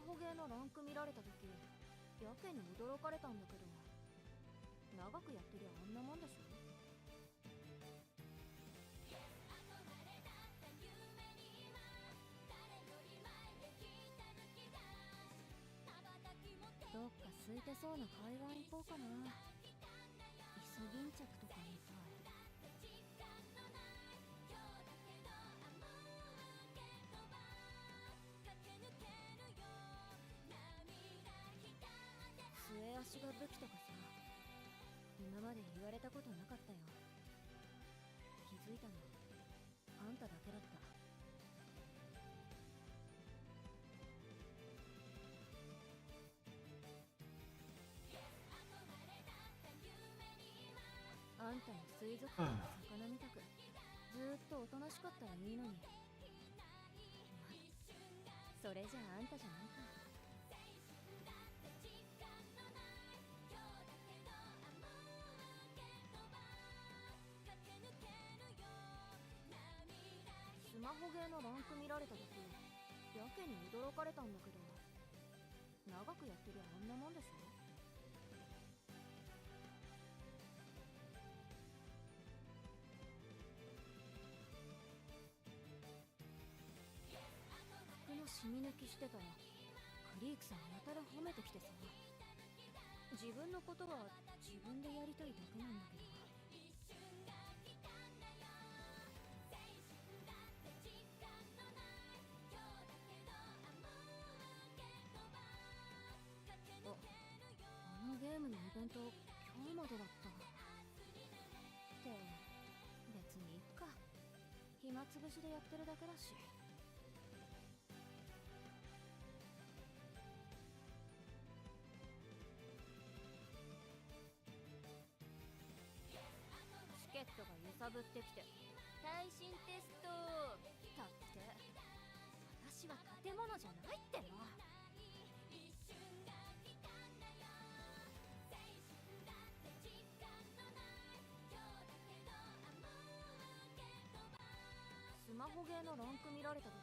ホゲーのランク見られた時やけに驚かれたんだけど、長くやってりゃあんなもんでしょ。どっか空いてそうな海岸行こうかな。イソギンチャクとかみたい。末足が武器とかさ、今まで言われたことなかったよ。気づいたのあんただけだった。あんたも水族館の魚みたくずーっとおとなしかったらいいのに。それじゃああんたじゃないか。スマホゲーのランク見られた時やけに驚かれたんだけど、長くやってりゃあんなもんでしょ。服の染み抜きしてたらクリークさんやたら褒めてきてさ、自分のことは自分でやりたいだけなんだけど。あのゲームのイベント今日までだったって別にいっか。暇つぶしでやってるだけだし。チケットが揺さぶってきて耐震テストだって。私は建物じゃないっての。スマホゲーのランク見られた時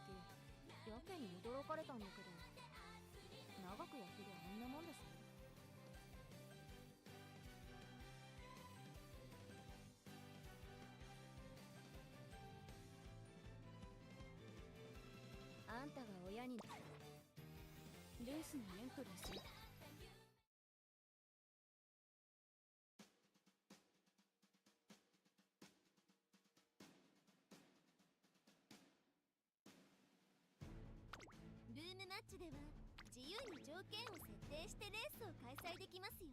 やけに驚かれたんだけど、長くやってりゃあんなもんでしょ。あんたが親にレースにエントリーする。ルームマッチでは自由に条件を設定してレースを開催できますよ。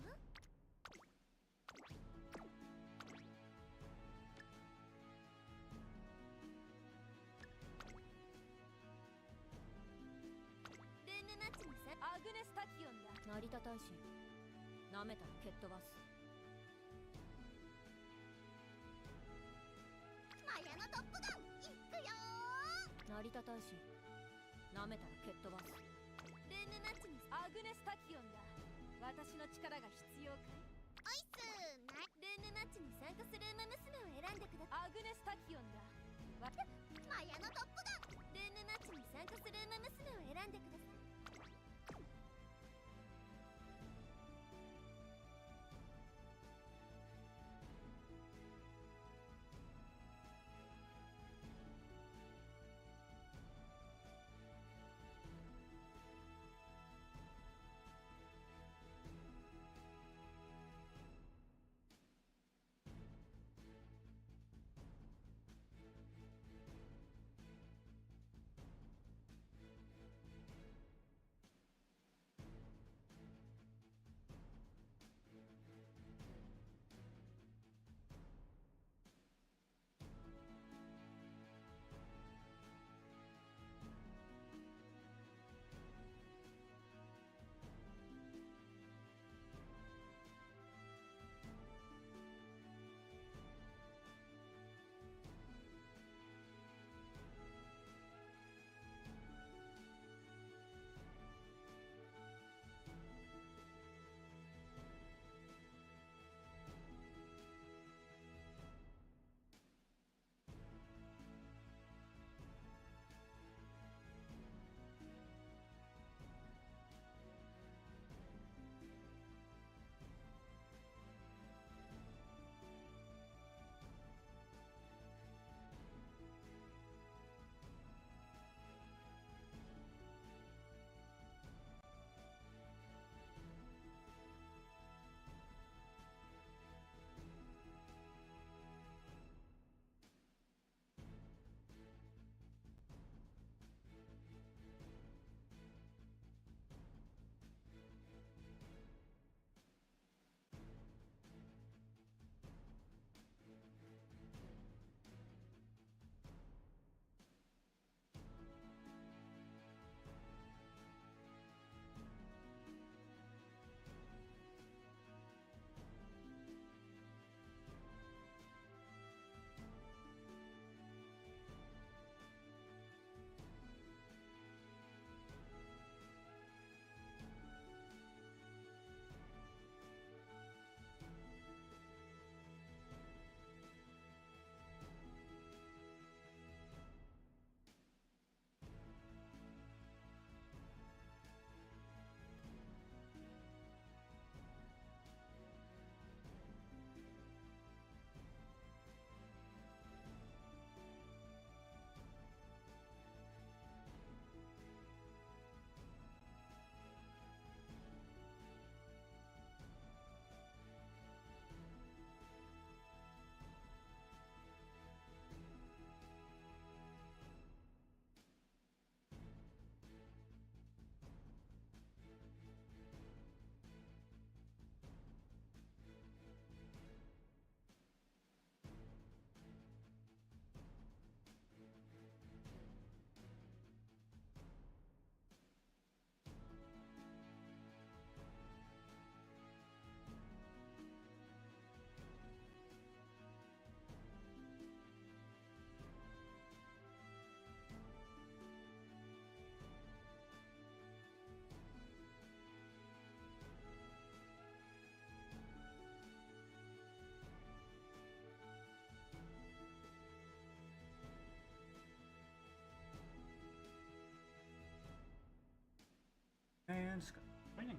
ルームマッチにさアグネスタキオンだ。成田大使なめたら蹴っ飛ばす。マヤのトップガンいくよー。成田大使なめたら蹴っ飛ばす。ルームマッチにアグネスタキオンだ。私の力が必要かい。おいっすーな。ルームマッチに参加するウマ娘を選んでください。アグネスタキオンだ。マヤのトップガン。ルームマッチに参加するウマ娘を選んでください。ですか。Training.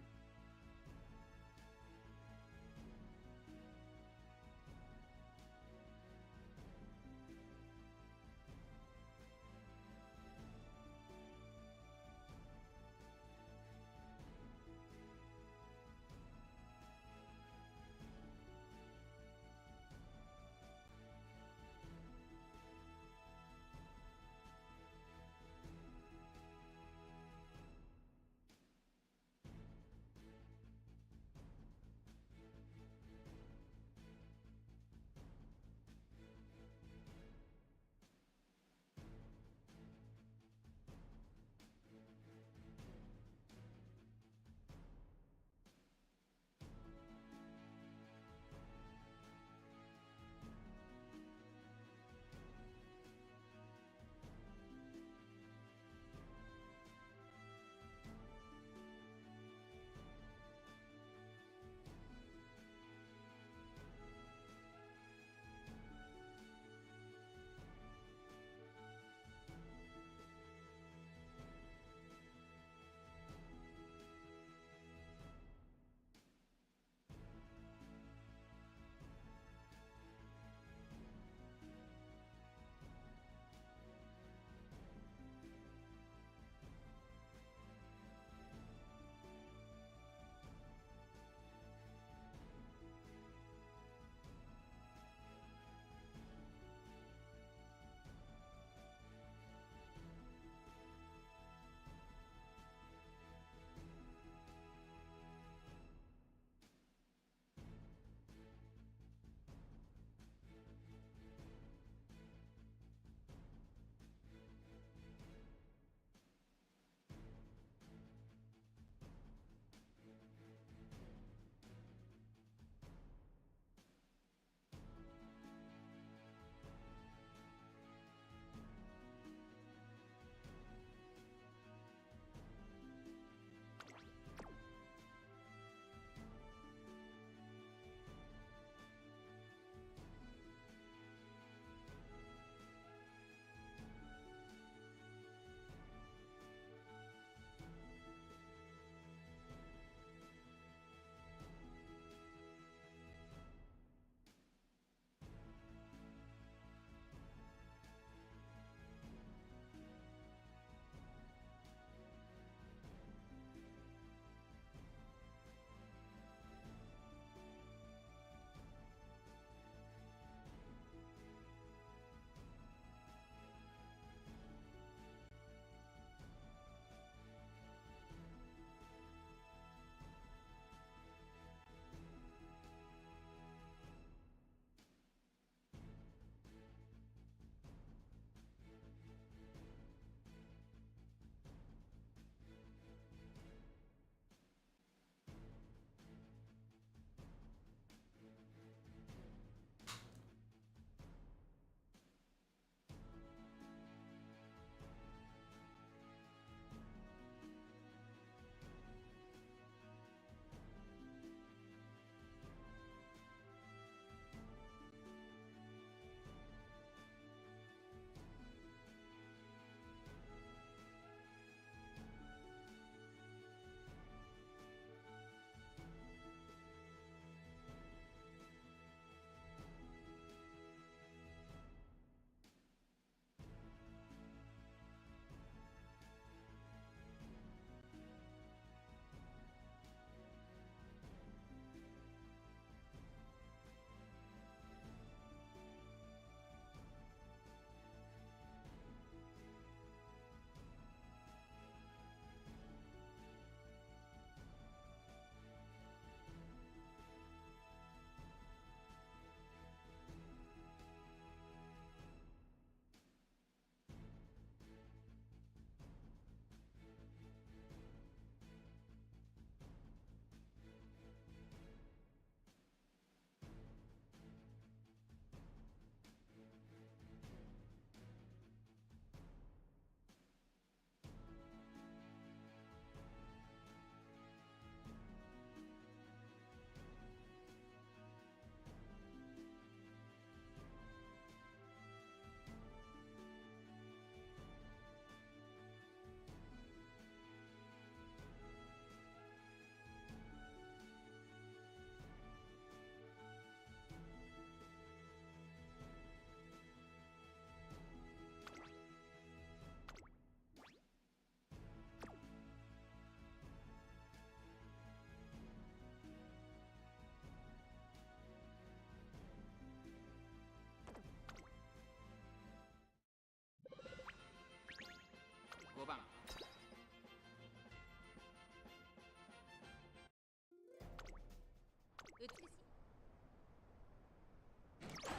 美しい。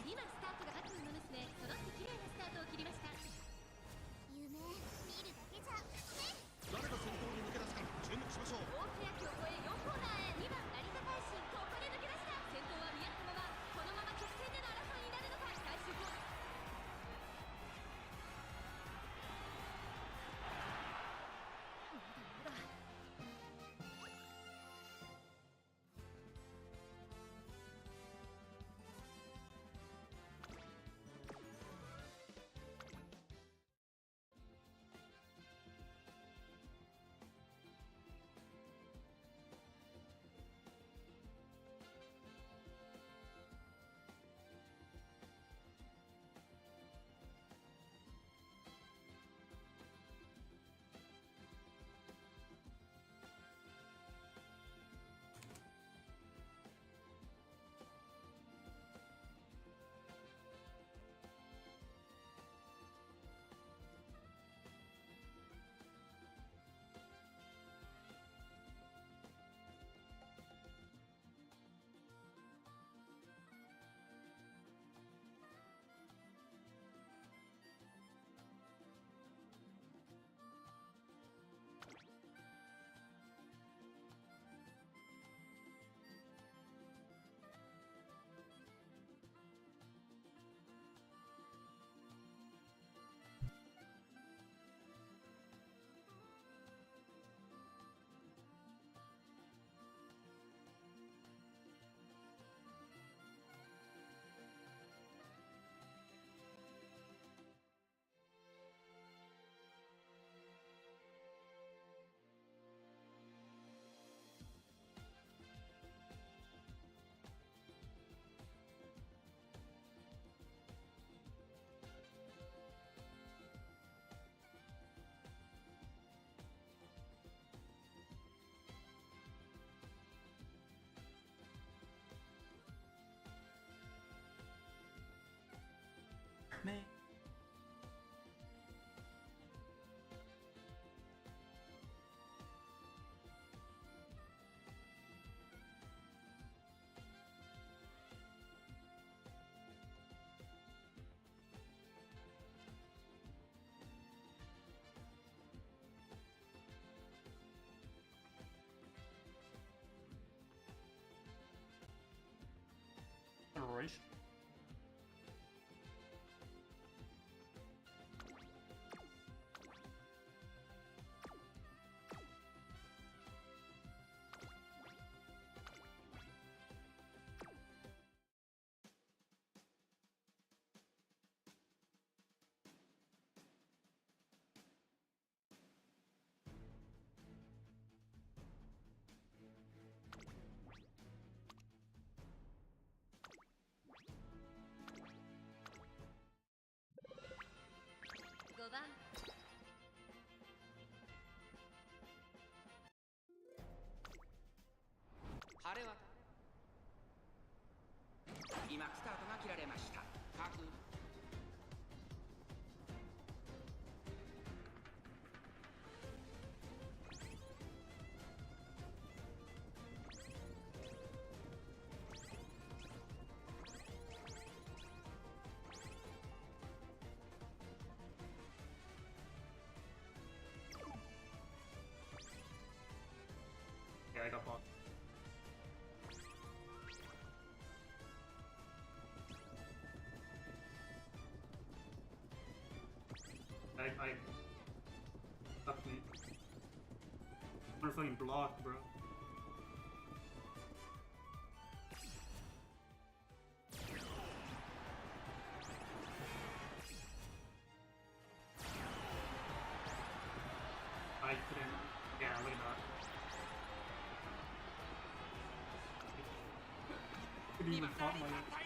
今スタートが各馬娘揃って綺麗なスタートを切りました。夢見るだけじゃ誰が先頭に抜け出すか注目しましょう。大欅を越え4コーナーへ。2番成田大臣、ここで抜け出した。先頭は見合ったまま、このまま直線での争いになるのか。最終コーナー。まだまだ。ね。Race.晴れ渡今スタートが切られました。各Yeah, I got caught. I fucked me. I'm gonna fucking block, bro. I couldn't. Yeah, look at that. Couldn't even caught my. まだまだ。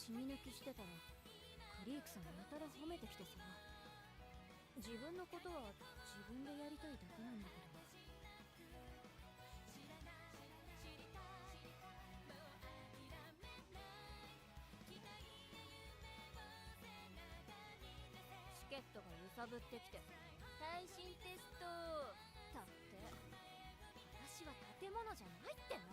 シミ抜きしてたらクリークさんやたら褒めてきてさ、自分のことは自分でやりたいだけなんだけど。チケットが揺さぶってきて、耐震テストだって。私は建物じゃないっての。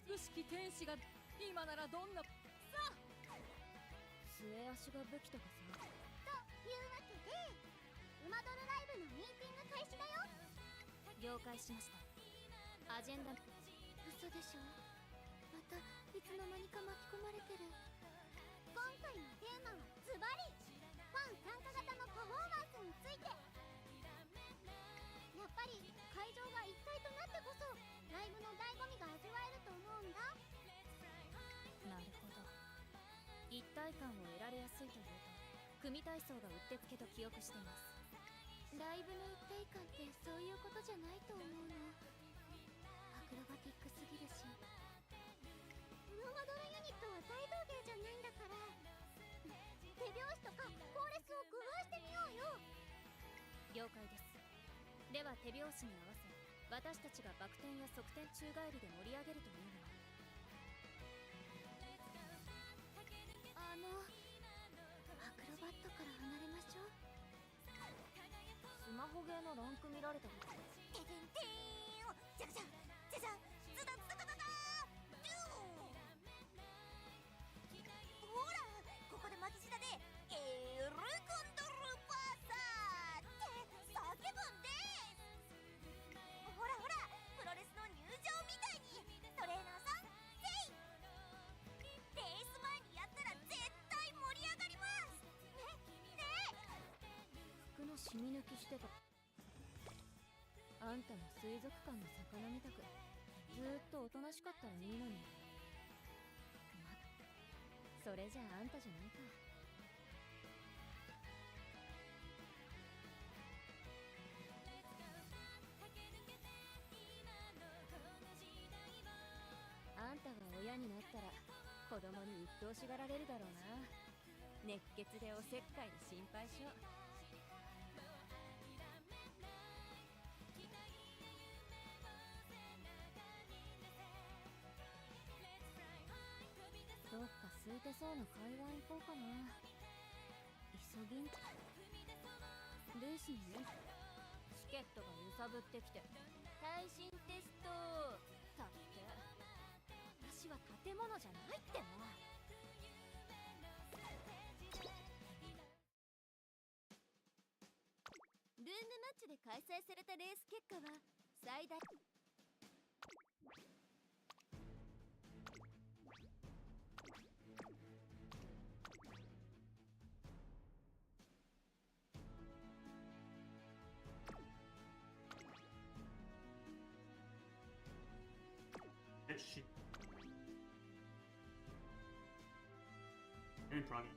美しき天使が今ならどんなさあ、末足が武器とかさ。というわけで馬ドルライブのミーティング開始だよ。了解しました。アジェンダ。嘘でしょ。またいつの間にか巻き込まれてる。今回のテーマはズバリファン参加型のパフォーマンスについて。やっぱり会場が一体となってこそライブの醍醐味が味わえると思うんだ。なるほど。一体感を得られやすいというと組体操がうってつけと記憶しています。ライブの一体感ってそういうことじゃないと思うの。アクロバティックすぎるし。馬ドルユニットは大道芸じゃないんだから、手拍子とかコーレスを工夫してみようよ。了解です。では手拍子に合わせ私たちがバク転や側転宙返りで盛り上げるというのは。アクロバットから離れましょう。スマホゲーのランク見られたこと。ててんてーん、じゃじゃんじゃじゃん、ズダズダダダダー、デュー。ほらここで巻き舌でエルコンドルパーサーって叫ぶんです。ほらほらプロレスの入場みたいにトレーナーさんせい。レース前にやったら絶対盛り上がりますね。服のシミ抜きしてた。あんたも水族館の魚みたくずーっとおとなしかったらいいのに。それじゃあんたじゃないか。あんたが親になったら子供に鬱陶しがられるだろうな。熱血でおせっかいで心配性。どっか空いてそうな海岸行こうかな。急ぎん。レースにね、チケットが揺さぶってきて耐震テストだって。私は建物じゃないっての。ルームマッチで開催されたレース結果は最大Shit. In front.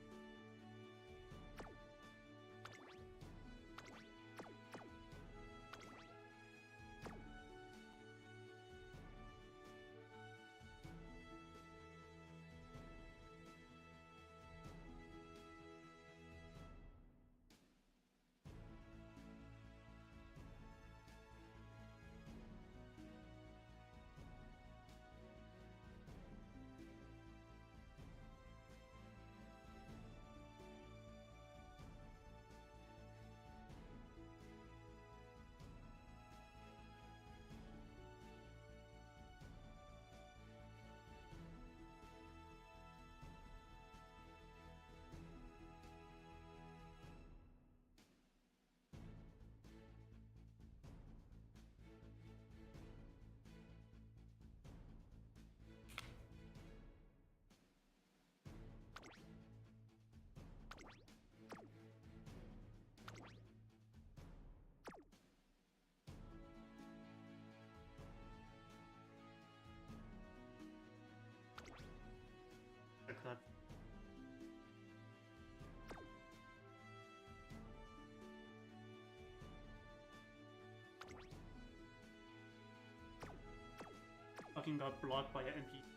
fucking got blocked by an NPC.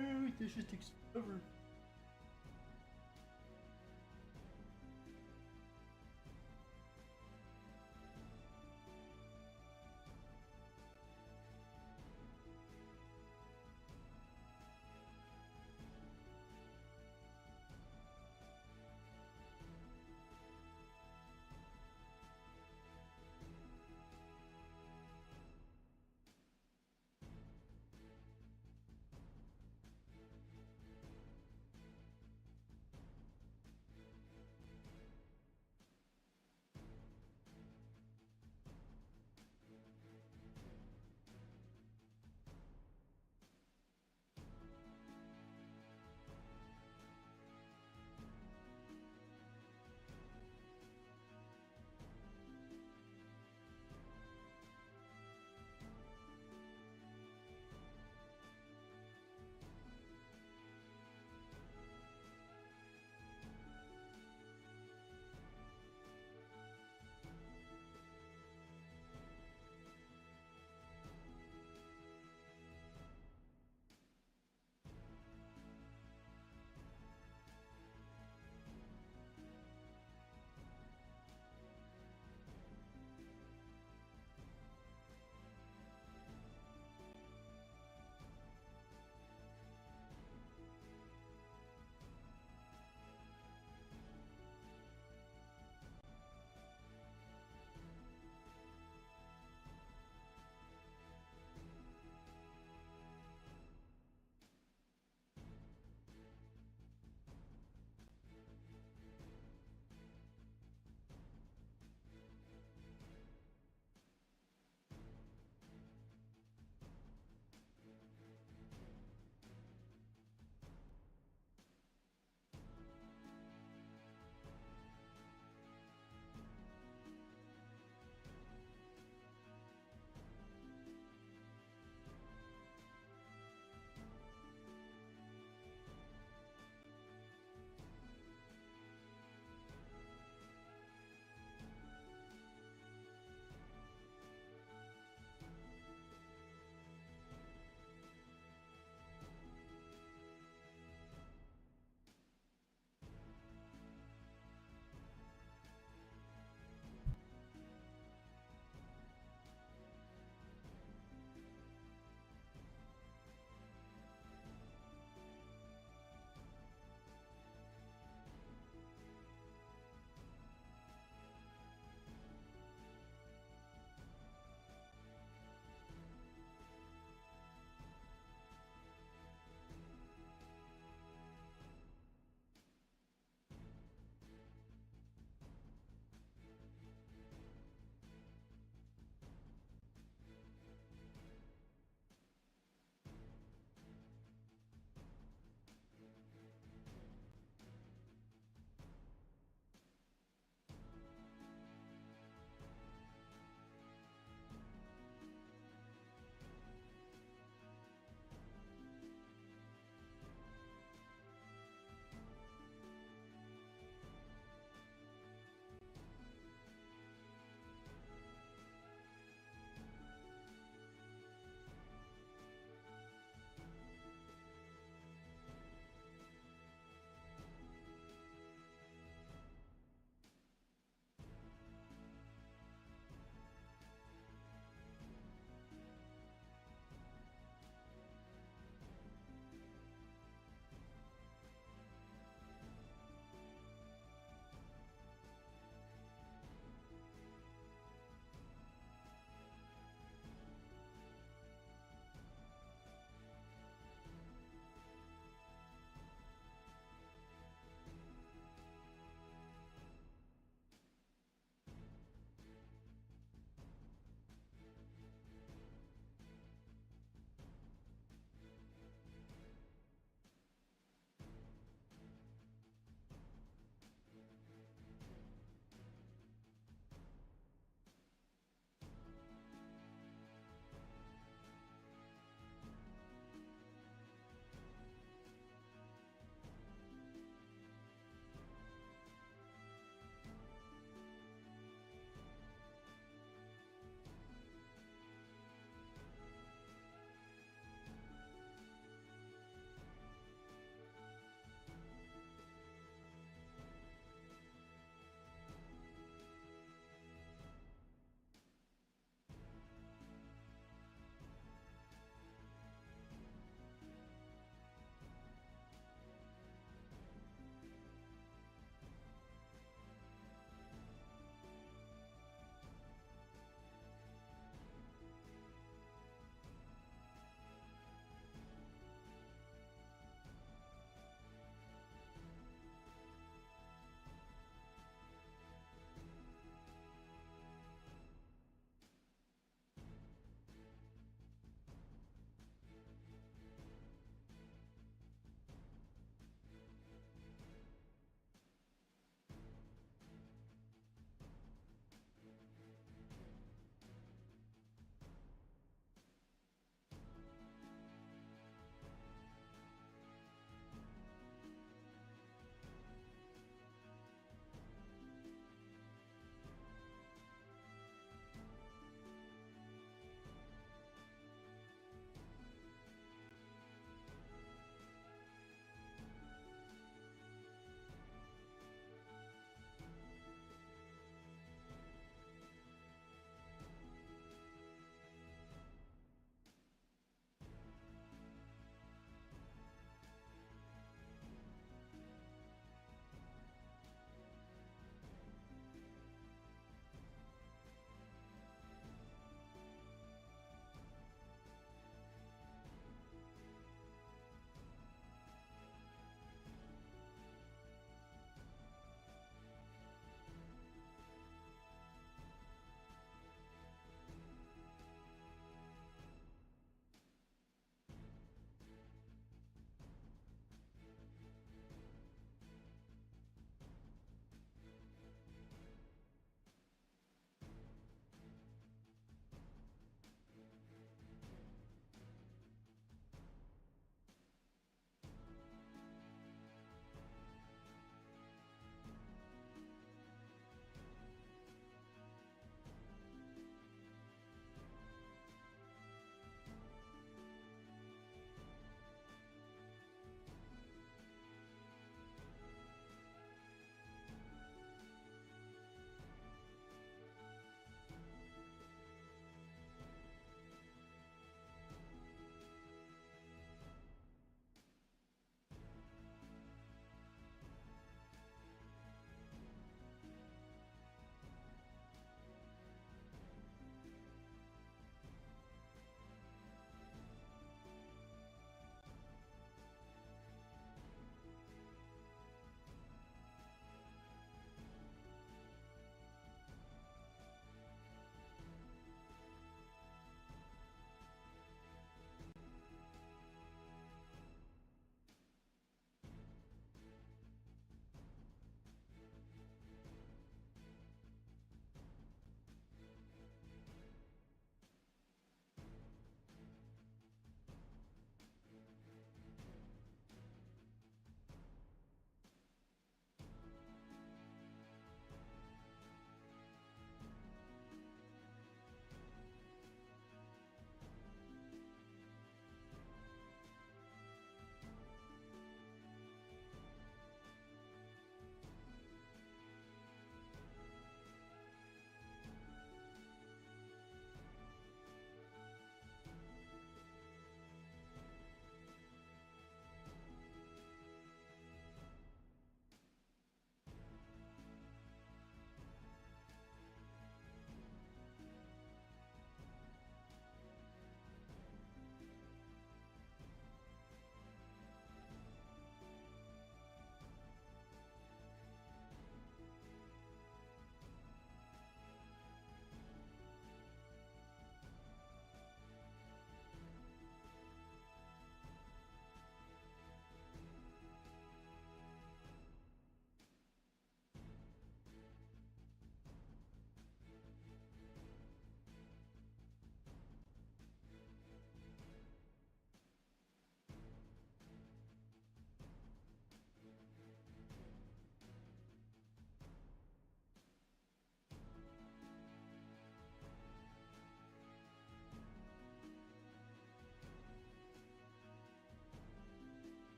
Oh, this just takes forever.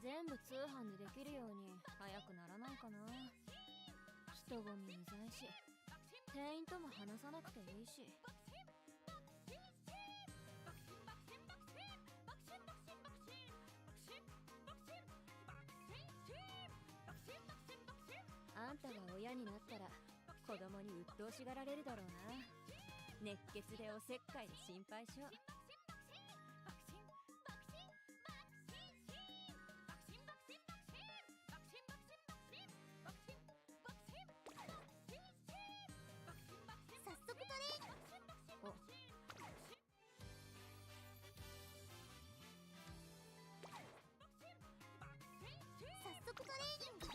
全部通販でできるように早くならないかな。人混みうざいし、店員とも話さなくていいし。あんたが親になったら子供に鬱陶しがられるだろうな。熱血でおせっかいで心配性。早速トレーニング。お、早速トレーニング。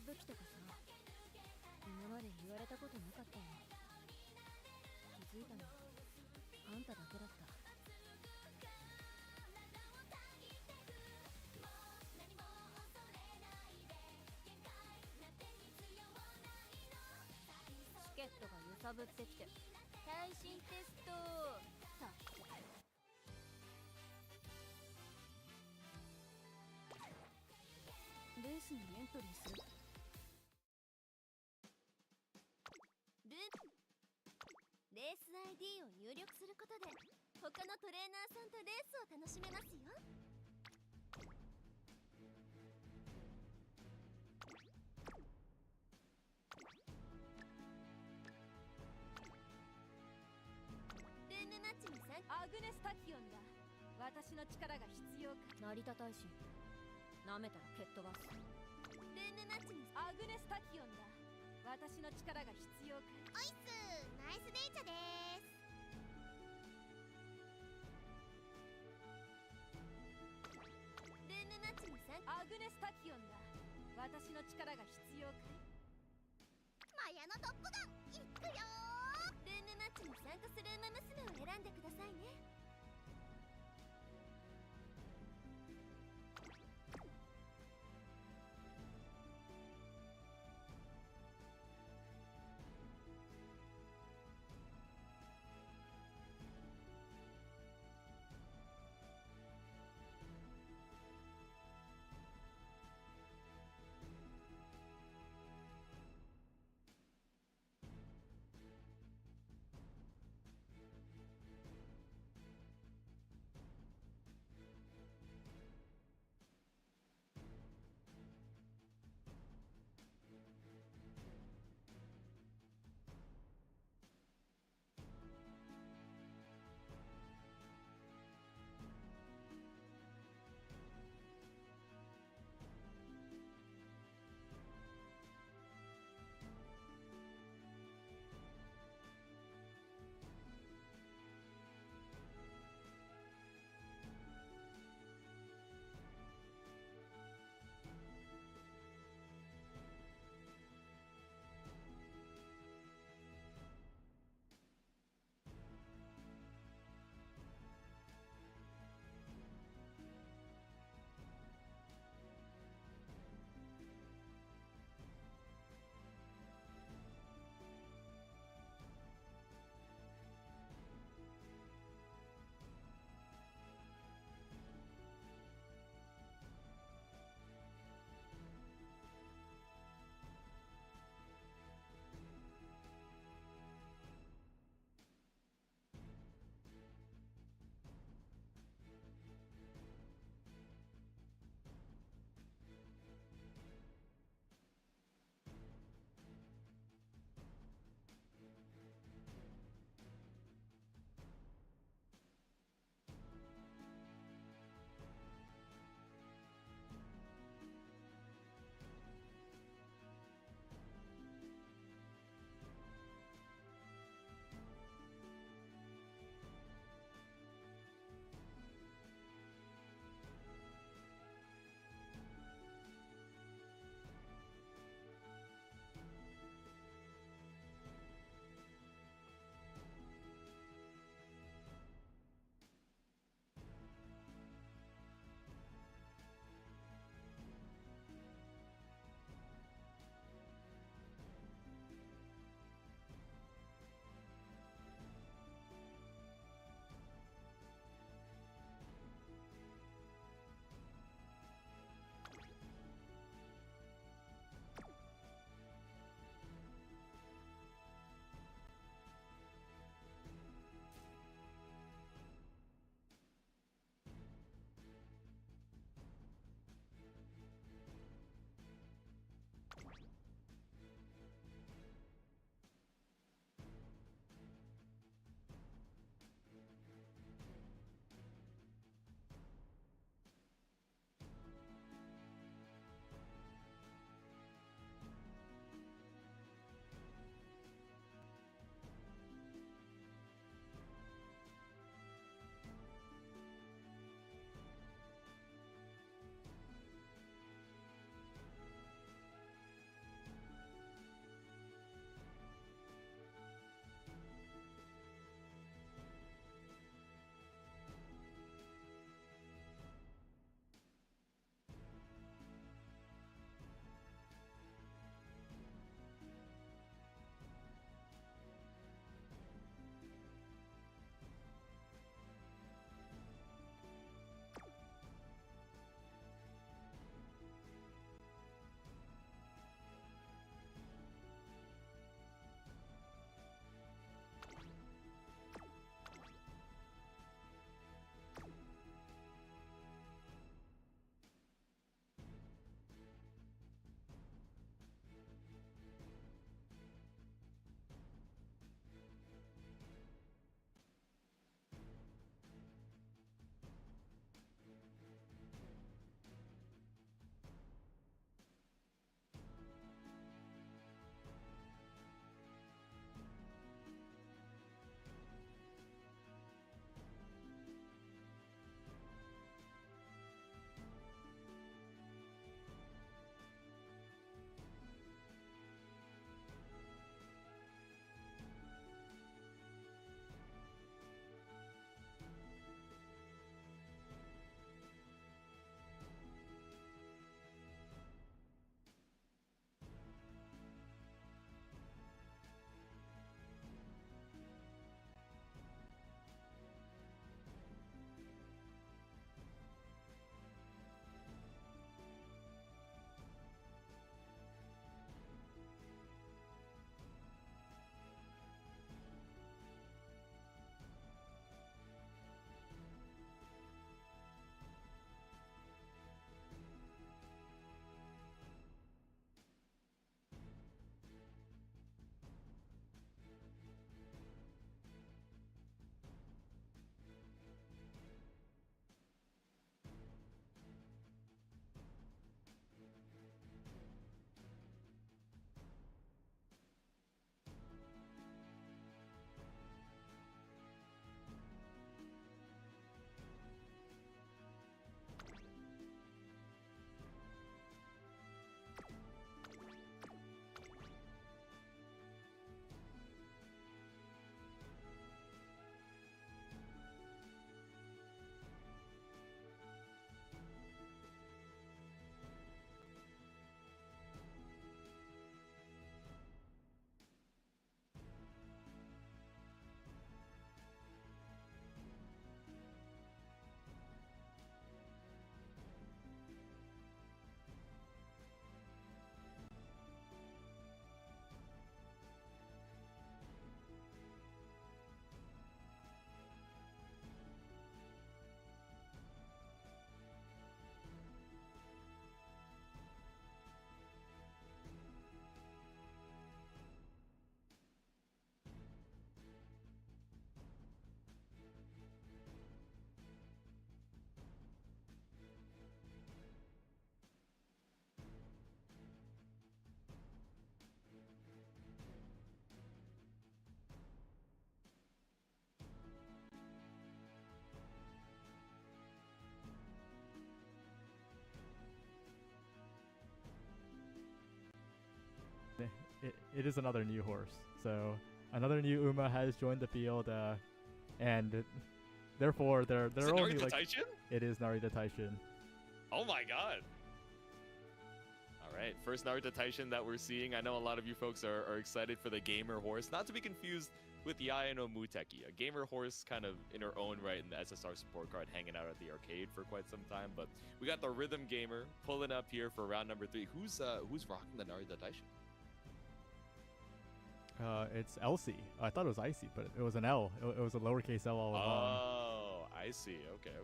武器とかさ、今まで言われたことなかったよ。気づいたのあんただけだった。チケットが揺さぶってきて、耐震テストさ。レースにエントリーする。レース ID を入力することで他のトレーナーさんとレースを楽しめますよ。ルームマッチにアグネスタキオンだ。私の力が必要か。成田大使、なめたら蹴っ飛ばす。ルームマッチにアグネスタキオンだ。私の力が必要か。おいっす、ナイスデイチャでーす。ルームマッチにアグネスタキオンだ。私の力が必要か。マヤのトップガンいくよー。ルームマッチに参加する馬娘を選んでくださいね。it is another new horse. So another new Uma has joined the field, and therefore they're Is it only Narita like Taishin? it is Narita Taishin. Oh my god. All right, first Narita Taishin that we're seeing. I know a lot of you folks are excited for the gamer horse, not to be confused with Yaya no Muteki, a gamer horse kind of in her own right in the SSR support card, hanging out at the arcade for quite some time. But we got the Rhythm Gamer pulling up here for round number 3. Who's rocking the Narita Taishin? It's Elsie. I thought it was Icy, but it was an L. It was a lowercase L all along. Oh, I see. Okay.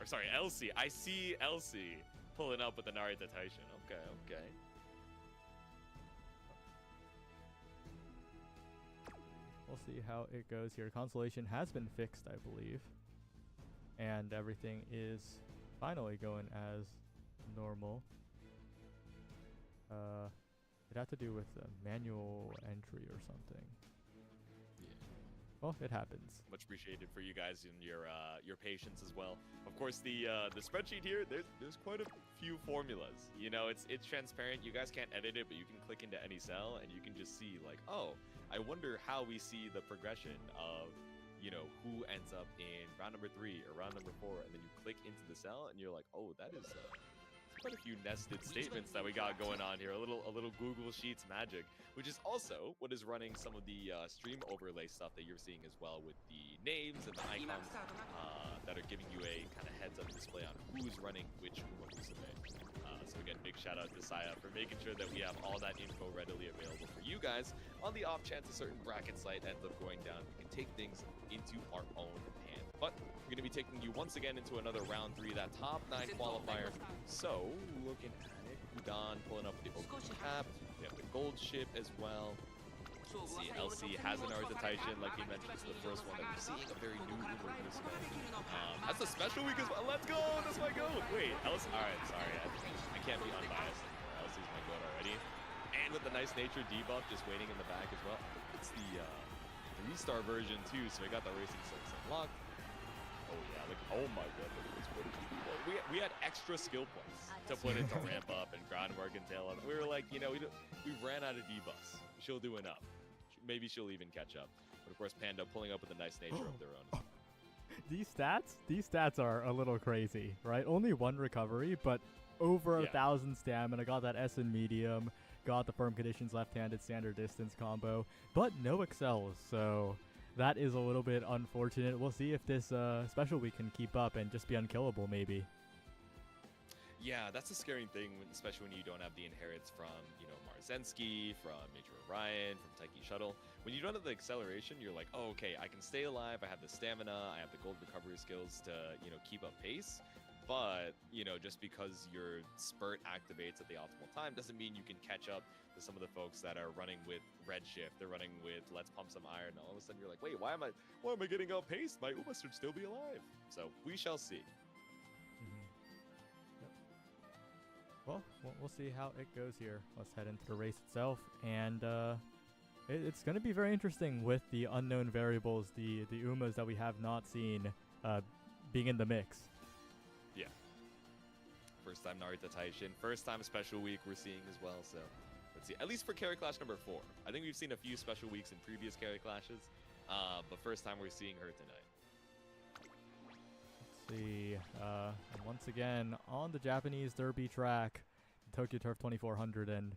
Or sorry, Elsie. I see Elsie pulling up with the Narita Taishin. Okay. We'll see how it goes here. Constellation has been fixed, I believe. And everything is finally going as normal. It had to do with manual entry or something. Yeah. Well, it happens. Much appreciated for you guys and your patience as well. Of course, the spreadsheet here, there's quite a few formulas. You know, it's transparent. You guys can't edit it, but you can click into any cell and you can just see like, oh, I wonder how we see the progression of, you know, who ends up in round number 3 or round number 4, and then you click into the cell and you're like, oh, that is quite a few nested statements that we got going on here. A little Google Sheets magic, which is also what is running some of the stream overlay stuff that you're seeing as well, with the names and the icons that are giving you a kind of heads-up display on who's running which Uma Musume. So again, big shout out to Saya for making sure that we have all that info readily available for you guys. On the off chance a certain bracket site ends up going down, we can take things into our own hand. But we're going to be taking you once again into another round 3, that top 9 qualifier. So, looking at it, Kudan pulling up the open cap. We have the gold ship as well. See, LC has an Narita Taishin, like he mentioned, it's the first one that we're seeing, a very new Uma Musume. That's a special week as well. Let's go! That's my goat! Wait, LC, alright, sorry. I can't be unbiased anymore. LC's my goat already. And with the nice nature debuff just waiting in the back as well. It's the 3-star version too, so we got the Racing 6 unlocked. Oh yeah, look, oh my goodness, what did you do? We had extra skill points to put into ramp up and groundwork and tail up. We were like, you know, we ran out of debuffs. She'll do enough. Maybe she'll even catch up. But of course, Panda pulling up with a nice nature of their own. These stats are a little crazy, right? Only 1 recovery, but over 1,000 stamina. Got that S in medium. Got the firm conditions left-handed standard distance combo, but no excels. So that is a little bit unfortunate. We'll see if this special week can keep up and just be unkillable, maybe. Yeah, that's a scary thing, especially when you don't have the inherits from, you know, Marzensky, from Major Orion, from Taiki Shuttle. When you don't have the acceleration, you're like, oh, okay, I can stay alive, I have the stamina, I have the gold recovery skills to, you know, keep up pace. But, you know, just because your spurt activates at the optimal time doesn't mean you can catch up to some of the folks that are running with Redshift. They're running with Let's Pump Some Iron. And all of a sudden you're like, wait, why am I getting outpaced? My Uma should still be alive. So we shall see. Well, we'll see how it goes here. Let's head into the race itself, and it's going to be very interesting with the unknown variables, the Umas that we have not seen being in the mix. Yeah. First time Narita Taishin, first time special week we're seeing as well, so let's see. At least for Carry Clash number 4. I think we've seen a few special weeks in previous Carry Clashes, but first time we're seeing her tonight. See, and once again on the Japanese Derby track, Tokyo Turf 2400, and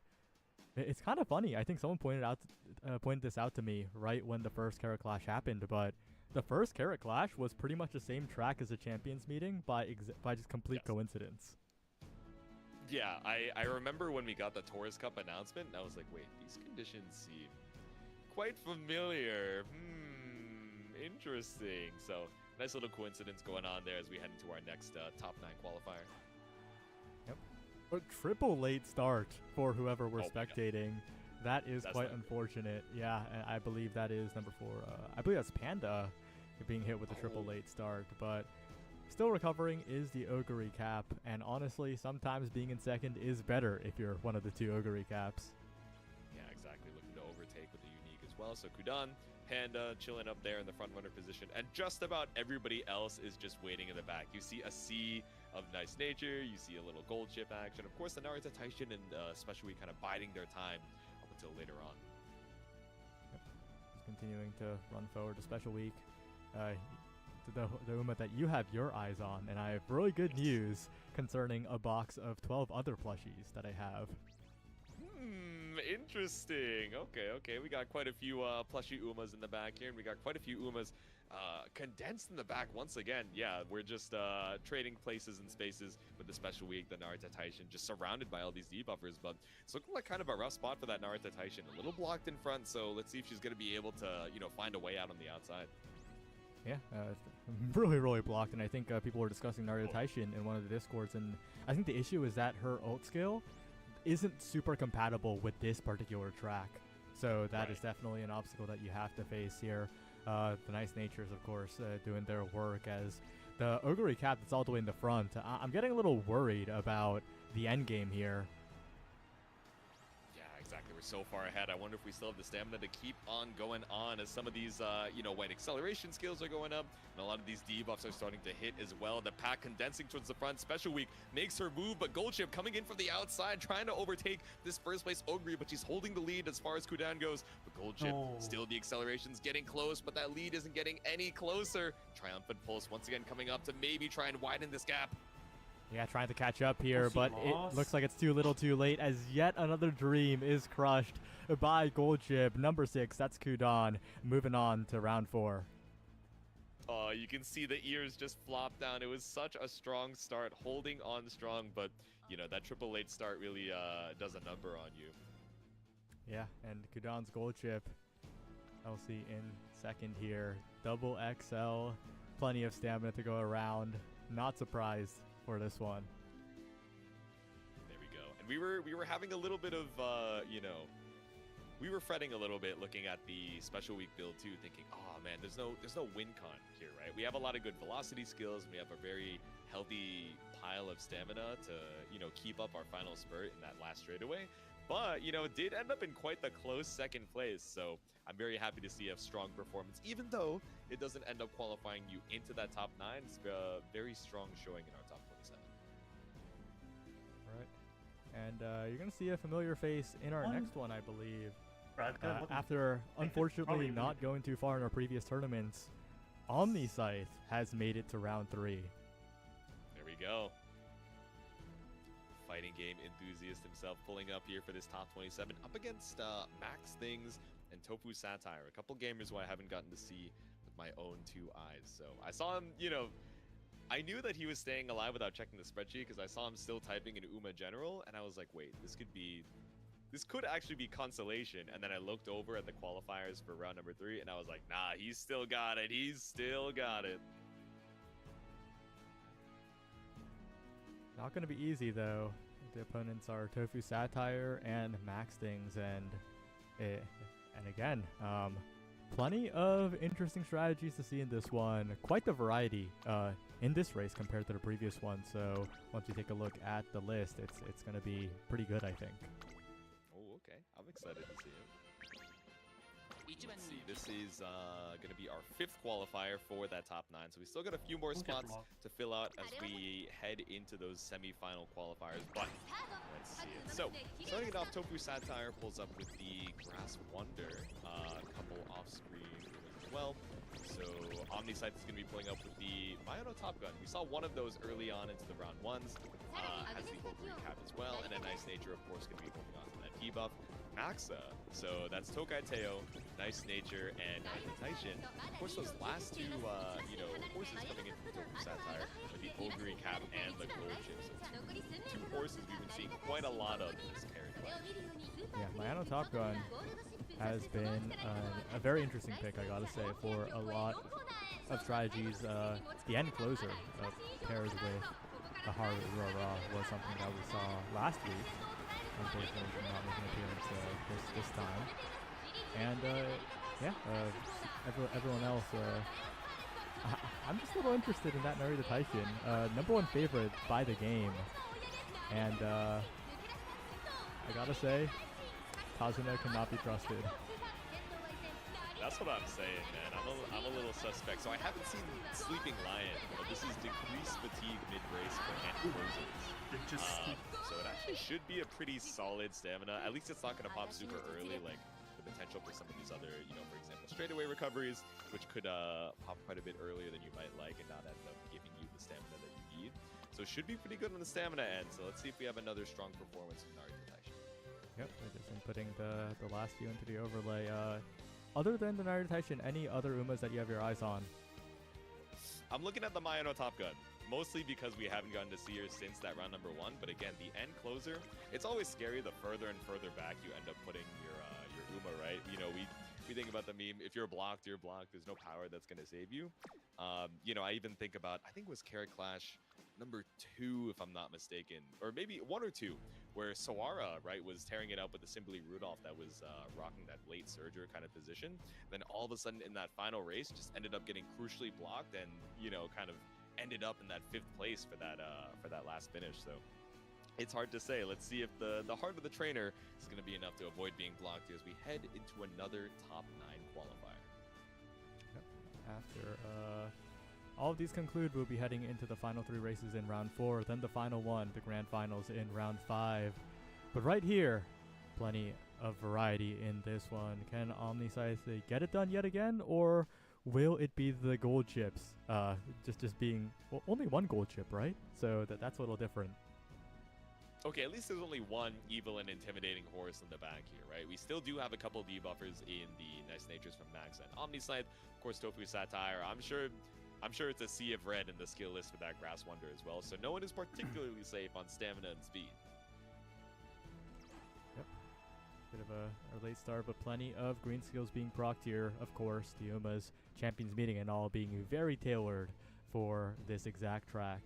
it's kind of funny. I think someone pointed this out to me right when the first Carrot Clash happened, but the first Carrot Clash was pretty much the same track as the Champions Meeting by just complete coincidence. Yeah, I remember when we got the Tourist Cup announcement, and I was like, wait, these conditions seem quite familiar. Interesting. So nice little coincidence going on there as we head into our next top 9 qualifier. Yep. A triple late start for whoever we're spectating. That is quite unfortunate. Yeah, and I believe that is number 4. I believe that's Panda being hit with a triple late start, but still recovering is the Ogre cap, and honestly, sometimes being in second is better if you're one of the 2 Ogre caps. Yeah, exactly. Looking to overtake with the unique as well. So Kudan, Panda chilling up there in the front runner position, and just about everybody else is just waiting in the back. You see a sea of nice nature, you see a little gold chip action. Of course, the Narita Taishin and Special Week kind of biding their time until later on. He's continuing to run forward to special week. The Uma that you have your eyes on, and I have really good news concerning a box of 12 other plushies that I have. Interesting. Okay. We got quite a few plushie Umas in the back here, and we got quite a few Umas condensed in the back once again. Yeah, we're just trading places and spaces with the special week, the Naruto Taishin, just surrounded by all these debuffers, but it's looking like kind of a rough spot for that Naruto Taishin. A little blocked in front, so let's see if she's going to be able to, find a way out on the outside. Yeah, really blocked, and I think people were discussing Naruto Taishin in one of the discords, and I think the issue is that her ult skill isn't super compatible with this particular track, so that is definitely an obstacle that you have to face here. The Nice Natures, of course, doing their work as the Ogre Cap that's all the way in the front. I'm getting a little worried about the end game here. Exactly, we're so far ahead. I wonder if we still have the stamina to keep on going on as some of these, white acceleration skills are going up, and a lot of these debuffs are starting to hit as well. The pack condensing towards the front. Special Week makes her move, but Gold Chip coming in from the outside, trying to overtake this first place Ogre, but she's holding the lead as far as Kudan goes. But Gold Chip, still the acceleration's getting close, but that lead isn't getting any closer. Triumphant Pulse once again coming up to maybe try and widen this gap. Yeah, trying to catch up here, but it looks like it's too little too late as yet another dream is crushed by Gold Chip. Number 6, that's Kudan, moving on to round 4. You can see the ears just flop down. It was such a strong start, holding on strong, but, that triple late start really does a number on you. Yeah, and Kudan's Gold Chip, LC in second here. Double XL, plenty of stamina to go around. Not surprised for this one. There we go. And we were having a little bit of we were fretting a little bit looking at the special week build too, thinking, oh man, there's no win con here, right? We have a lot of good velocity skills, and we have a very healthy pile of stamina to keep up our final spurt in that last straightaway. But it did end up in quite the close second place, so I'm very happy to see a strong performance, even though it doesn't end up qualifying you into that top 9. It's a very strong showing in our top 27. All right, and you're gonna see a familiar face in our next one, I believe. After unfortunately not going too far in our previous tournaments, Omniscythe has made it to round 3. There we go. Fighting game enthusiast himself pulling up here for this top 27 up against Max Things and Tofu Satire, a couple gamers who I haven't gotten to see with my own 2 eyes. So I saw him, I knew that he was staying alive without checking the spreadsheet because I saw him still typing in Uma General, and I was like, wait, this could actually be consolation. And then I looked over at the qualifiers for round number 3, and I was like, nah, he's still got it. Not going to be easy, though. The opponents are Tofu Satire and Max Things, and again, plenty of interesting strategies to see in this one. Quite the variety in this race compared to the previous one. So once you take a look at the list, it's going to be pretty good, I think. Oh, okay. I'm excited to see it. Let's see, this is going to be our 5th qualifier for that top 9, so we still got a few more spots to fill out as we head into those semi-final qualifiers, but let's see it. So, starting it off, Tofu Satire pulls up with the Grass Wonder, a couple off-screen as well. So, Omniscythe is going to be pulling up with the Mayano Top Gun. We saw one of those early on into the round 1s, has the Ogre Cap as well, and a Nice Nature, of course, going to be holding on to that debuff. Maxa, so that's Tokai Teo, Nice Nature, and Taishin. Of course, those last 2, horses coming in from Tofu Satire with the Ogre Cap and the Gold Chip. So 2 horses we've been seeing quite a lot of in this character. Yeah, Mayano Top Gun has been a very interesting pick, I gotta say, for a lot of strategies. The end closer paired with the Hard Rara was something that we saw last week. Unfortunately, not making an appearance this time. And everyone else, I'm just a little interested in that Naruto Taishin. Number 1 favorite by the game. And I gotta say, Kazuna cannot be trusted. That's what I'm saying, man. I'm a little suspect. So I haven't seen Sleeping Lion, but this is decreased fatigue mid-race for hand closers. So it actually should be a pretty solid stamina. At least it's not going to pop super early, like the potential for some of these other, you know, for example, straightaway recoveries, which could pop quite a bit earlier than you might like and not end up giving you the stamina that you need. So it should be pretty good on the stamina end. So let's see if we have another strong performance from Naruto Taishin. Yep, we're just inputting the last few into the overlay. Other than the Naruto Taishin, any other Umas that you have your eyes on? I'm looking at the Mayano Top Gun. Mostly because we haven't gotten to see her since that round number 1. But again, the end closer, it's always scary the further and further back you end up putting your Uma, right? You know, we think about the meme, if you're blocked, you're blocked. There's no power that's going to save you. You know, I even think about, I think it was Carat Clash number 2, if I'm not mistaken. Or maybe 1 or 2, where Sawara, right, was tearing it up with the Simply Rudolph that was rocking that late Surger kind of position. Then all of a sudden in that final race, just ended up getting crucially blocked and, you know, kind of ended up in that 5th place for that last finish. So it's hard to say. Let's see if the heart of the trainer is going to be enough to avoid being blocked here as we head into another top 9 qualifier. Yep. After all of these conclude, we'll be heading into the final 3 races in round 4, then the final one, the grand finals in round 5. But right here, plenty of variety in this one. Can Omniscythe get it done yet again, or will it be the gold chips? Just being only 1 gold chip, right? So that's a little different. Okay, at least there's only 1 evil and intimidating horse in the back here, right? We still do have a couple debuffers in the Nice Natures from Max and Omniscythe. Of course, Tofu Satire. I'm sure it's a sea of red in the skill list for that Grass Wonder as well. So no one is particularly safe on stamina and speed. Yep. Bit of a late start, but plenty of green skills being procced here. Of course, the Uma's Champions Meeting and all being very tailored for this exact track.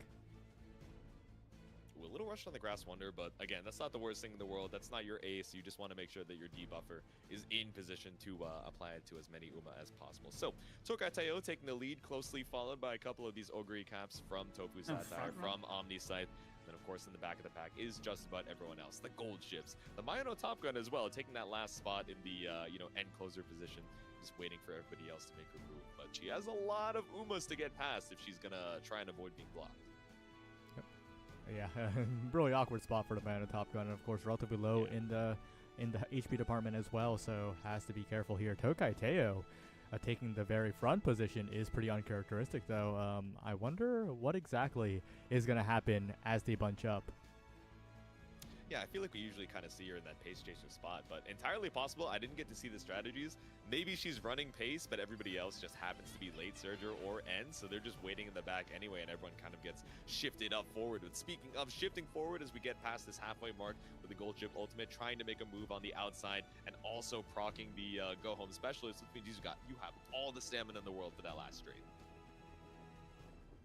A little rushed on the Grass Wonder, but again, that's not the worst thing in the world. That's not your ace. You just want to make sure that your debuffer is in position to apply it to as many Uma as possible. So, Tokai Taiyo taking the lead, closely followed by a couple of these Ogre caps from Tofu Satire, from Omniscythe. Then, of course, in the back of the pack is just about everyone else. The gold ships. The Mayano Top Gun as well, taking that last spot in the, end closer position. Just waiting for everybody else to make her move. But she has a lot of Umas to get past if she's going to try and avoid being blocked. Yeah, really awkward spot for the Mayano Top Gun, and of course relatively low in the HP department as well, so has to be careful here. Tokai Teo taking the very front position is pretty uncharacteristic, though. I wonder what exactly is going to happen as they bunch up. Yeah, I feel like we usually kind of see her in that pace chaser spot, but entirely possible. I didn't get to see the strategies. Maybe she's running pace, but everybody else just happens to be late surger or end, so they're just waiting in the back anyway, and everyone kind of gets shifted up forward. But speaking of shifting forward, as we get past this halfway mark with the Gold Chip Ultimate, trying to make a move on the outside and also proccing the Go Home Specialist, which means you have all the stamina in the world for that last straight.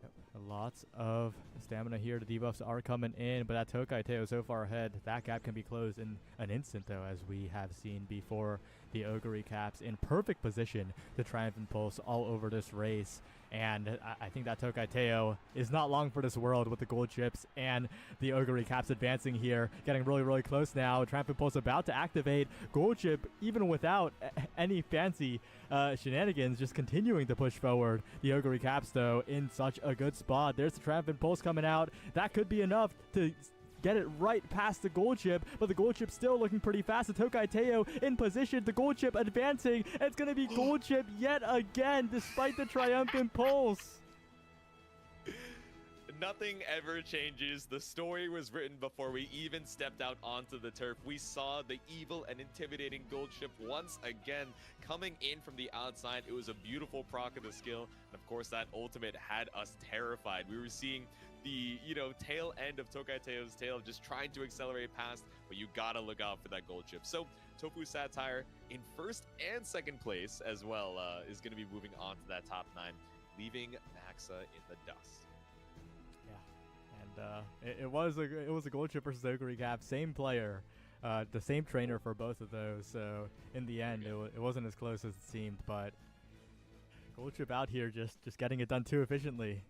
Yep. Lots of stamina here. The debuffs are coming in, but that Tokai Teo so far ahead, that gap can be closed in an instant, though, as we have seen before. The Ogre caps in perfect position to Triumphant Pulse all over this race. And I think that Tokai Teo is not long for this world with the gold chips and the Ogre caps advancing here. Getting really, really close now. Triumphant Pulse about to activate. Gold chip, even without any fancy shenanigans, just continuing to push forward. The Ogre caps, though, in such a good spot. There's the Triumphant Pulse coming out. That could be enough to get it right past the gold chip, but the gold chip still looking pretty fast. The Tokai Teo in position, the gold chip advancing. It's going to be gold chip yet again, despite the Triumphant Pulse. Nothing ever changes. The story was written before we even stepped out onto the turf. We saw the evil and intimidating gold chip once again coming in from the outside. It was a beautiful proc of the skill. And of course, that ultimate had us terrified. We were seeing the, tail end of Tokai Teo's tail, just trying to accelerate past, but you gotta look out for that gold chip. So Tofu Satire in first and second place as well is going to be moving on to that top 9, leaving Maxa in the dust. Yeah, and it was a gold chip versus Ogre cap, same player, the same trainer for both of those. So in the end, it wasn't as close as it seemed, but gold chip out here just getting it done too efficiently.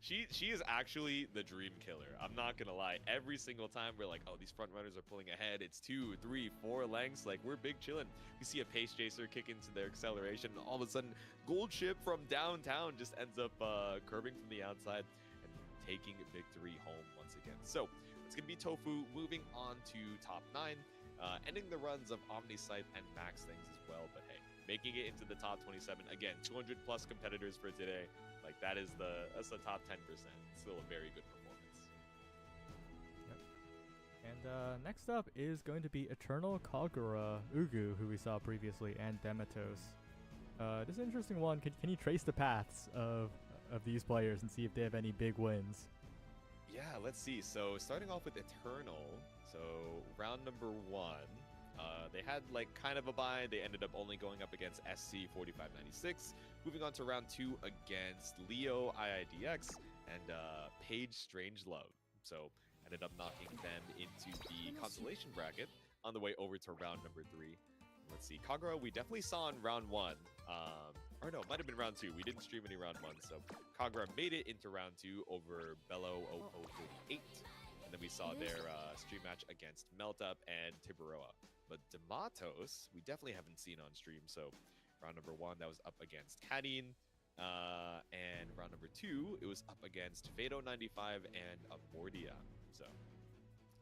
She is actually the dream killer. I'm not gonna lie. Every single time we're like, oh, these front runners are pulling ahead. It's 2, 3, 4 lengths. Like, we're big chillin'. We see a pace chaser kick into their acceleration, and all of a sudden, Gold Ship from downtown just ends up curving from the outside and taking victory home once again. So it's gonna be Tofu moving on to top 9, ending the runs of Omniscythe and Max Things as well. But hey, making it into the top 27 again. 200 plus competitors for today. Like, that's the top 10%. Still a very good performance. Yep. And next up is going to be Eternal Kagura Ugu, who we saw previously, and Dematos. This is an interesting one. Can you trace the paths of these players and see if they have any big wins? Yeah, let's see. So starting off with Eternal, so round number 1, they had like kind of a bye. They ended up only going up against SC 4596. Moving on to round 2 against Leo IIDX and Paige Strangelove. So ended up knocking them into the consolation bracket on the way over to round number 3. Let's see, Kagura we definitely saw in round 1. Or no, it might have been round 2. We didn't stream any round 1, so Kagura made it into round 2 over Bello 0038. And then we saw their stream match against Meltup and Tiburoa. But Dematos, we definitely haven't seen on stream. So round number 1, that was up against Kadeen. And round number 2, it was up against Fado95 and Amordia. So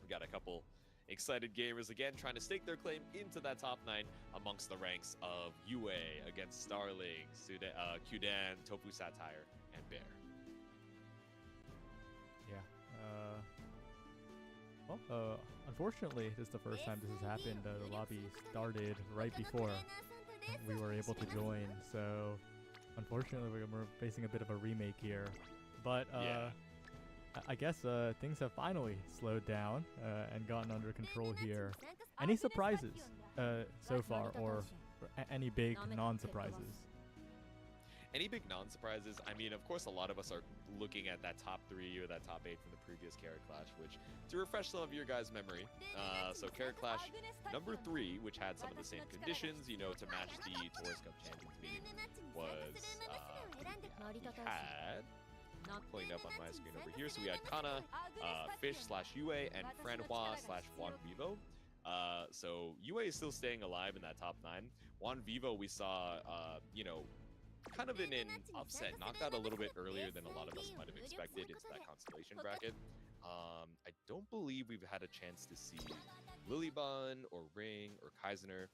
we got a couple excited gamers again trying to stake their claim into that top 9 amongst the ranks of UA against Starling, Kudan, Tofu Satire, and Bear. Yeah. Well, unfortunately, this is the first time this has happened. The lobby started right before we were able to join, so unfortunately we're facing a bit of a remake here. But Yeah. I guess things have finally slowed down and gotten under control here. Any surprises so far, or any big non-surprises? Any big non-surprises? I mean, of course, a lot of us are looking at that top 3 or that top 8 from the previous Carat Clash, which, to refresh some of your guys' memory, so Carat Clash number 3, which had some of the same conditions, you know, to match the Taurus Cup Champions meeting, was, we had, pulling up on my screen over here, so we had Kana, Fish/UA, and Franhua/Juan Vivo. So UA is still staying alive in that top 9. Juan Vivo, we saw, you know, kind of in an upset, knocked out a little bit earlier than a lot of us might have expected into that constellation bracket. I don't believe we've had a chance to see Lilybun or Ring or Kaisener.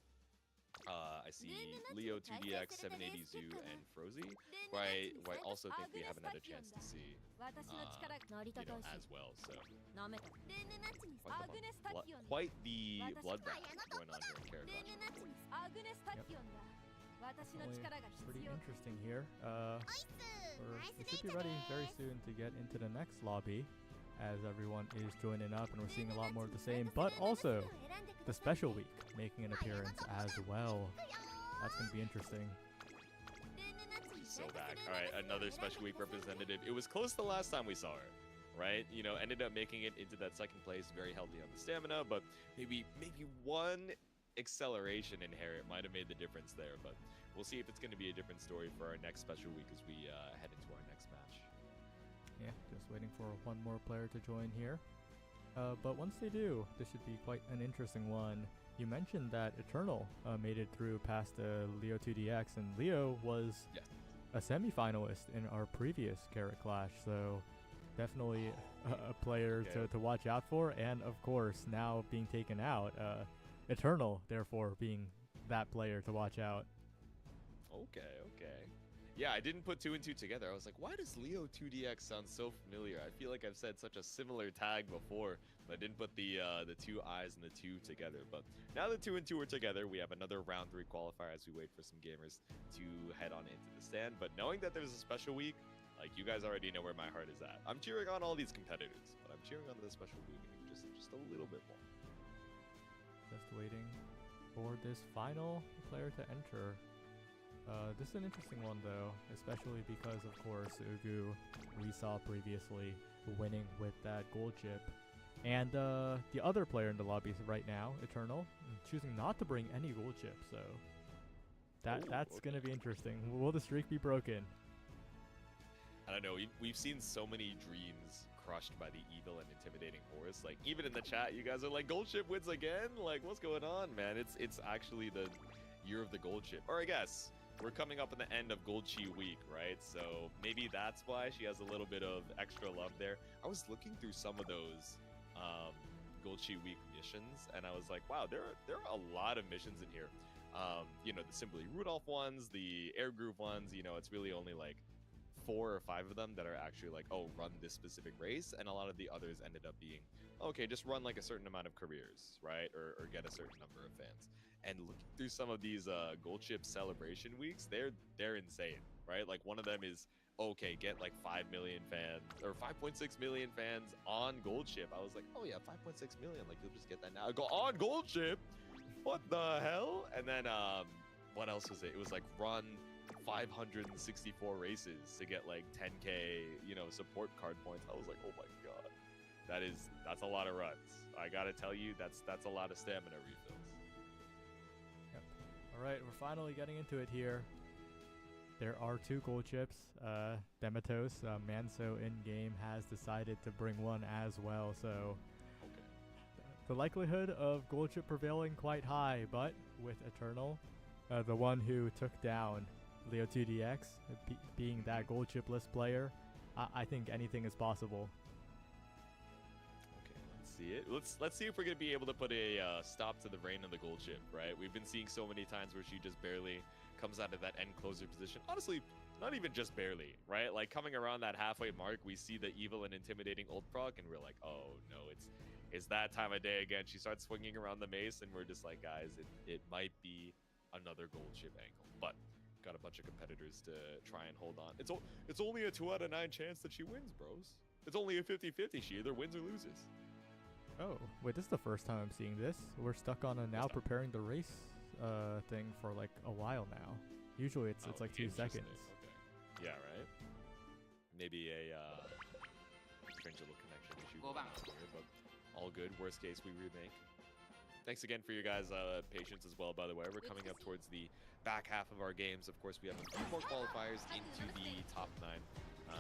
I see Leo 2DX, 780 Zoo, and Frozy, who I also think we haven't had a chance to see, you know, as well. So quite the bloodbath going on here in Carat Clash. Pretty interesting here. We should be ready very soon to get into the next lobby, as everyone is joining up, and we're seeing a lot more of the same, but also the special week making an appearance as well. That's going to be interesting. So back. All right, another special week representative. It was close the last time we saw her, right? You know, ended up making it into that second place, very healthy on the stamina, but maybe one acceleration inherit might have made the difference there. But we'll see if it's going to be a different story for our next special week as we head into our next match. Yeah, just waiting for one more player to join here. But once they do, this should be quite an interesting one. You mentioned that Eternal made it through past Leo 2DX, and Leo was a semi-finalist in our previous Carat Clash, so definitely a player to watch out for. And of course, now being taken out, Eternal therefore being that player to watch out. Okay. Yeah, I didn't put 2 and 2 together. I was like, why does Leo 2DX sound so familiar? I feel like I've said such a similar tag before, but I didn't put the 2 I's and the 2 together. But now the 2 and 2 are together, we have another round 3 qualifier as we wait for some gamers to head on into the stand. But knowing that there's a special week, like, you guys already know where my heart is at. I'm cheering on all these competitors, but I'm cheering on the special week just a little bit more. Just waiting for this final player to enter. This is an interesting one, though, especially because, of course, Ugu, we saw previously winning with that gold chip. And the other player in the lobby right now, Eternal, choosing not to bring any gold chip, so that's going to be interesting. Will the streak be broken? I I don't know. We've seen so many dreams crushed by the evil and intimidating horse. Like, even in the chat, you guys are like, gold ship wins again? Like, what's going on, man? It's actually the year of the gold ship. Or I guess we're coming up in the end of Gold Chi week, right? So maybe that's why she has a little bit of extra love there. I was looking through some of those Gold Chi week missions, and I was like, wow, there are a lot of missions in here. You know, the Simply Rudolph ones, the Air Groove ones, you know, it's really only like 4 or 5 of them that are actually like, oh, run this specific race, and a lot of the others ended up being, okay, just run like a certain amount of careers, right? Or get a certain number of fans. And looking through some of these gold chip celebration weeks, they're insane, right? Like one of them is, okay, get like 5 million fans or 5.6 million fans on gold chip. I was like, oh yeah, 5.6 million, like you'll just get that now. I go on gold chip. What the hell? And then what else was it? It was like run 564 races to get like 10k, you know, support card points. I was like, oh my god, that's a lot of runs. I gotta tell you, that's a lot of stamina refills. Yep. All right, we're finally getting into it here. There are 2 gold chips. Dematos, Manso in game has decided to bring one as well, so the likelihood of gold chip prevailing quite high, but with Eternal, the one who took down Leo 2DX, being that gold chip list player, I think anything is possible. Okay, let's see it. Let's see if we're gonna be able to put a stop to the reign of the gold chip, right? We've been seeing so many times where she just barely comes out of that end closer position. Honestly, not even just barely, right? Like coming around that halfway mark, we see the evil and intimidating ult proc, and we're like, oh no, it's that time of day again. She starts swinging around the mace, and we're just like, guys, it might be another gold chip angle, but got a bunch of competitors to try and hold on. It's only a 2 out of 9 chance that she wins, bros. It's only a 50-50. She either wins or loses. Oh, wait, this is the first time I'm seeing this. We're stuck on a now preparing the race thing for like a while now. Usually it's like 2 seconds. Okay. Yeah, right? Maybe a strange little connection issue going on here, but all good. Worst case, we remake. Thanks again for your guys' patience as well, by the way. We're coming up towards the back half of our games. Of course, we have a few more qualifiers into the top 9.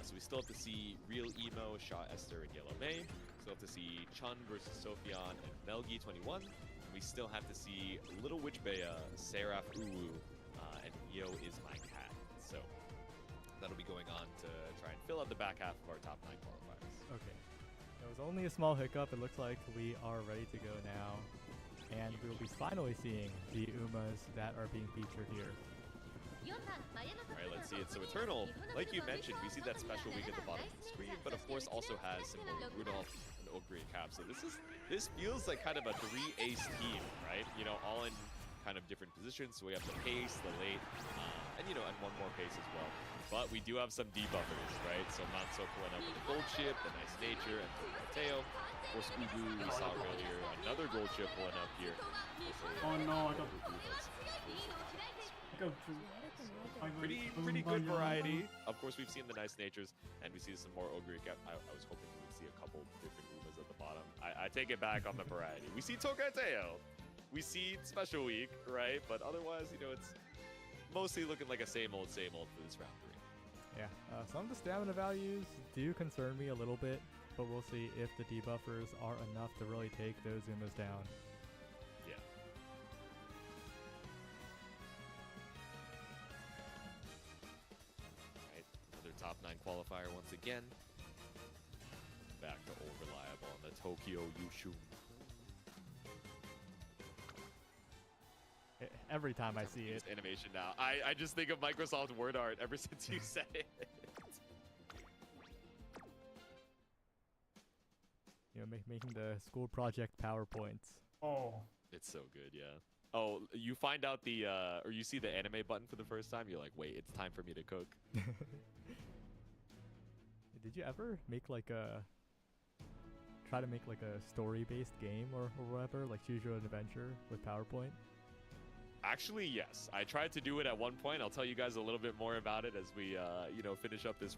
So we still have to see Real Emo, Shaw Esther, and Yellow May. Still have to see Chun versus Sophion and Melgi21. We still have to see Little Witch Bea, Seraph Uwu, and Yo is my cat. So that'll be going on to try and fill out the back half of our top 9 qualifiers. Okay. There was only a small hiccup. It looks like we are ready to go now. And we will be finally seeing the Umas that are being featured here. Alright, let's see it. So Eternal, like you mentioned, we see that special week at the bottom of the screen, but of course also has Symbol Rudolph and Ogre and Cap. So this feels like kind of a 3-ace team, right? You know, all in kind of different positions. So we have the pace, the late, and you know, and one more pace as well. But we do have some debuffers, right? So Manso pulling up with the gold chip, the nice nature, and Mateo. Of course, Ubu we saw earlier, another gold chip pulling up here. Oh no, I got Pretty good variety. Of course, we've seen the nice natures, and we see some more Ogre. I was hoping we would see a couple different Umas at the bottom. I take it back on the variety. We see Tokateo. We see Special Week, right? But otherwise, you know, it's mostly looking like a same old for this round 3. Yeah, some of the stamina values do concern me a little bit, but we'll see if the debuffers are enough to really take those Umas down. Yeah. Alright, another top 9 qualifier once again. Back to old reliable on the Tokyo Yushu. Every time I see it. Animation now. I just think of Microsoft Word art ever since you said it. You know, making the school project PowerPoints. Oh. It's so good, yeah. Oh, you find out the, or you see the anime button for the first time, you're like, wait, it's time for me to cook. Did you ever make like try to make like a story-based game or whatever, like Choose Your Own Adventure with PowerPoint? Actually, yes. I tried to do it at one point. I'll tell you guys a little bit more about it as we, you know, finish up this